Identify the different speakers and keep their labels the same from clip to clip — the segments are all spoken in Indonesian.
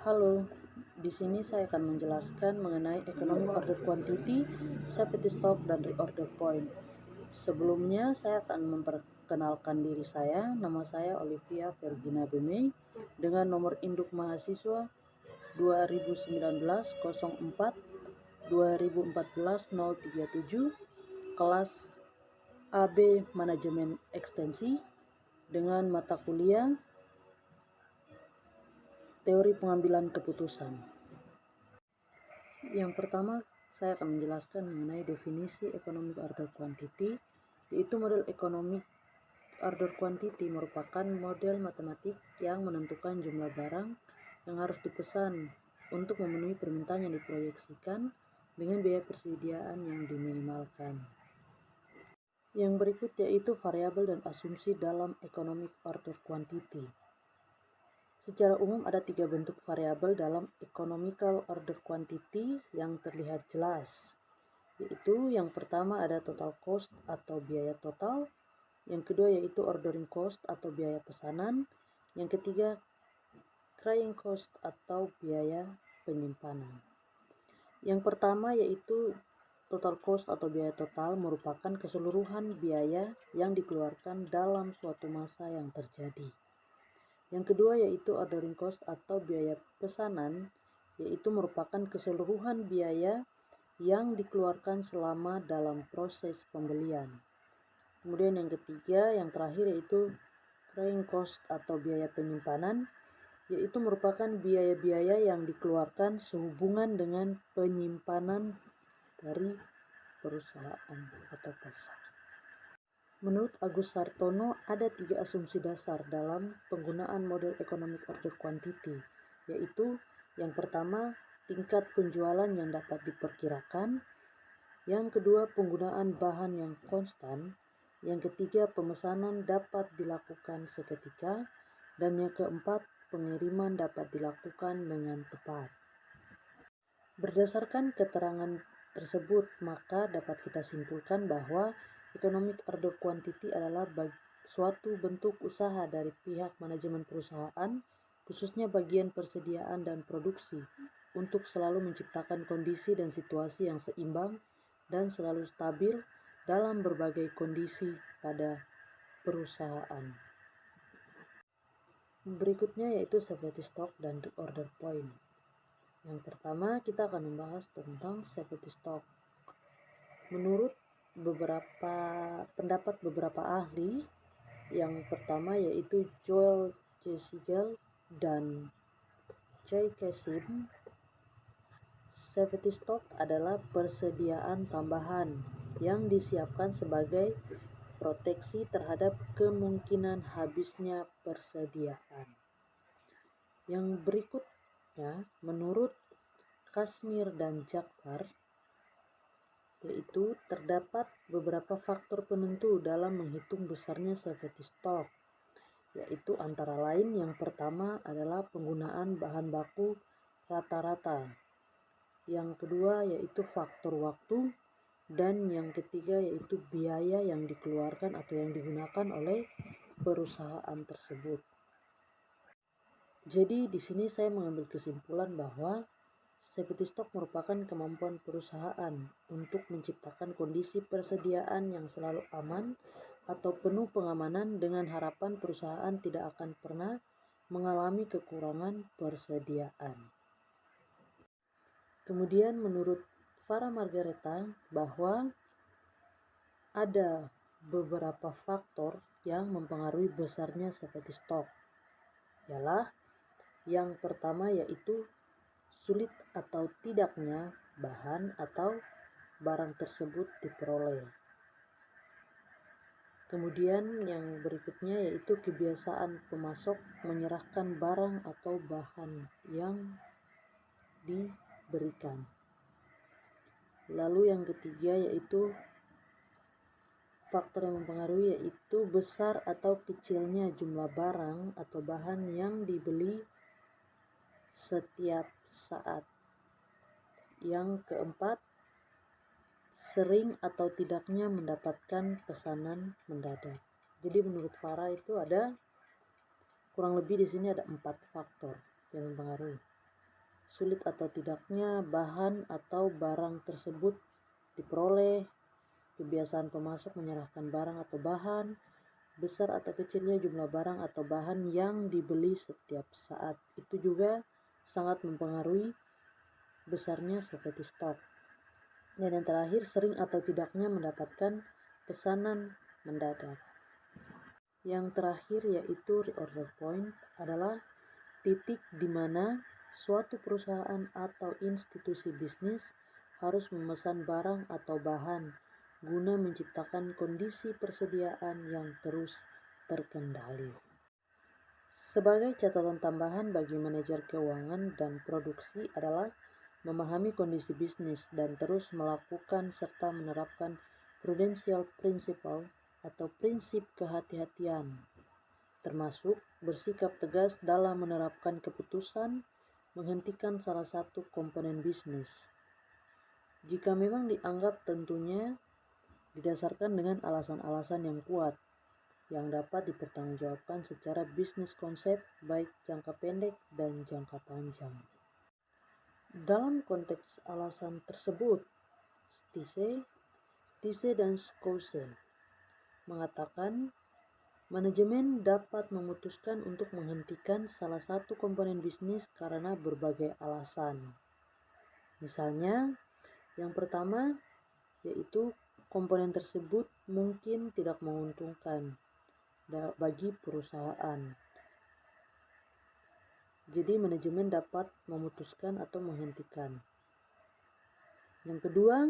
Speaker 1: Halo, di sini saya akan menjelaskan mengenai economic order quantity, safety stock, dan reorder point. Sebelumnya, saya akan memperkenalkan diri saya. Nama saya Olivia Vergina Bemei dengan nomor induk mahasiswa 2019 04 2014 037, kelas AB Manajemen Ekstensi dengan mata kuliah Teori Pengambilan Keputusan. Yang pertama, saya akan menjelaskan mengenai definisi economic order quantity, yaitu model economic order quantity merupakan model matematik yang menentukan jumlah barang yang harus dipesan untuk memenuhi permintaan yang diproyeksikan dengan biaya persediaan yang diminimalkan. Yang berikut yaitu variabel dan asumsi dalam economic order quantity. Secara umum ada 3 bentuk variabel dalam economical order quantity yang terlihat jelas, yaitu yang pertama ada total cost atau biaya total, yang kedua yaitu ordering cost atau biaya pesanan, yang ketiga carrying cost atau biaya penyimpanan. Yang pertama yaitu total cost atau biaya total merupakan keseluruhan biaya yang dikeluarkan dalam suatu masa yang terjadi. Yang kedua yaitu ordering cost atau biaya pesanan, yaitu merupakan keseluruhan biaya yang dikeluarkan selama dalam proses pembelian. Kemudian yang ketiga, yang terakhir yaitu carrying cost atau biaya penyimpanan, yaitu merupakan biaya-biaya yang dikeluarkan sehubungan dengan penyimpanan dari perusahaan atau pasar. Menurut Agus Sartono, ada 3 asumsi dasar dalam penggunaan model economic order quantity, yaitu yang pertama, tingkat penjualan yang dapat diperkirakan, yang kedua, penggunaan bahan yang konstan, yang ketiga, pemesanan dapat dilakukan seketika, dan yang keempat, pengiriman dapat dilakukan dengan tepat. Berdasarkan keterangan tersebut, maka dapat kita simpulkan bahwa economic order quantity adalah suatu bentuk usaha dari pihak manajemen perusahaan, khususnya bagian persediaan dan produksi, untuk selalu menciptakan kondisi dan situasi yang seimbang dan selalu stabil dalam berbagai kondisi pada perusahaan. Berikutnya yaitu safety stock dan reorder point. Yang pertama, kita akan membahas tentang safety stock. Menurut pendapat beberapa ahli, yang pertama yaitu Joel J. Siegel dan J. Kasim, safety stock adalah persediaan tambahan yang disiapkan sebagai proteksi terhadap kemungkinan habisnya persediaan. Yang berikutnya, menurut Kashmir dan Jafar, yaitu terdapat beberapa faktor penentu dalam menghitung besarnya safety stock, yaitu antara lain yang pertama adalah penggunaan bahan baku rata-rata, yang kedua yaitu faktor waktu, dan yang ketiga yaitu biaya yang dikeluarkan atau yang digunakan oleh perusahaan tersebut. Jadi di sini saya mengambil kesimpulan bahwa safety stock merupakan kemampuan perusahaan untuk menciptakan kondisi persediaan yang selalu aman atau penuh pengamanan dengan harapan perusahaan tidak akan pernah mengalami kekurangan persediaan. Kemudian menurut Farah Margareta bahwa ada beberapa faktor yang mempengaruhi besarnya safety stock, ialah yang pertama yaitu sulit atau tidaknya bahan atau barang tersebut diperoleh. Kemudian yang berikutnya yaitu kebiasaan pemasok menyerahkan barang atau bahan yang diberikan. Lalu yang ketiga yaitu faktor yang mempengaruhi yaitu besar atau kecilnya jumlah barang atau bahan yang dibeli setiap saat. Yang keempat, sering atau tidaknya mendapatkan pesanan mendadak. Jadi menurut Farah itu ada kurang lebih di sini ada 4 faktor yang mempengaruhi. sulit atau tidaknya bahan atau barang tersebut diperoleh, kebiasaan pemasok menyerahkan barang atau bahan, besar atau kecilnya jumlah barang atau bahan yang dibeli setiap saat. Itu juga sangat mempengaruhi besarnya seperti stok. Dan yang terakhir, sering atau tidaknya mendapatkan pesanan mendadak. Yang terakhir yaitu reorder point adalah titik di mana suatu perusahaan atau institusi bisnis harus memesan barang atau bahan guna menciptakan kondisi persediaan yang terus terkendali. Sebagai catatan tambahan bagi manajer keuangan dan produksi adalah memahami kondisi bisnis dan terus melakukan serta menerapkan prudential principle atau prinsip kehati-hatian, termasuk bersikap tegas dalam menerapkan keputusan menghentikan salah satu komponen bisnis. Jika memang dianggap tentunya didasarkan dengan alasan-alasan yang kuat, yang dapat dipertanggungjawabkan secara bisnis konsep baik jangka pendek dan jangka panjang. Dalam konteks alasan tersebut, Stise dan Skousen mengatakan manajemen dapat memutuskan untuk menghentikan salah satu komponen bisnis karena berbagai alasan. Misalnya, yang pertama yaitu komponen tersebut mungkin tidak menguntungkan bagi perusahaan. Jadi manajemen dapat memutuskan atau menghentikan. Yang kedua,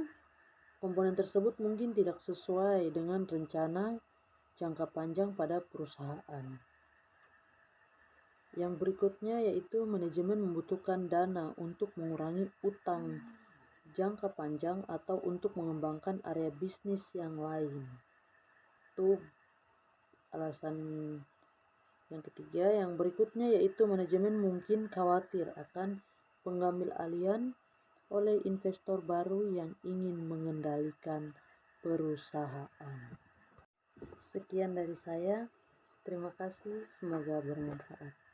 Speaker 1: komponen tersebut mungkin tidak sesuai dengan rencana jangka panjang pada perusahaan. Yang berikutnya yaitu manajemen membutuhkan dana untuk mengurangi utang jangka panjang atau untuk mengembangkan area bisnis yang lain. Itu alasan yang ketiga. Yang berikutnya yaitu manajemen mungkin khawatir akan pengambil alihan oleh investor baru yang ingin mengendalikan perusahaan. Sekian dari saya. Terima kasih, semoga bermanfaat.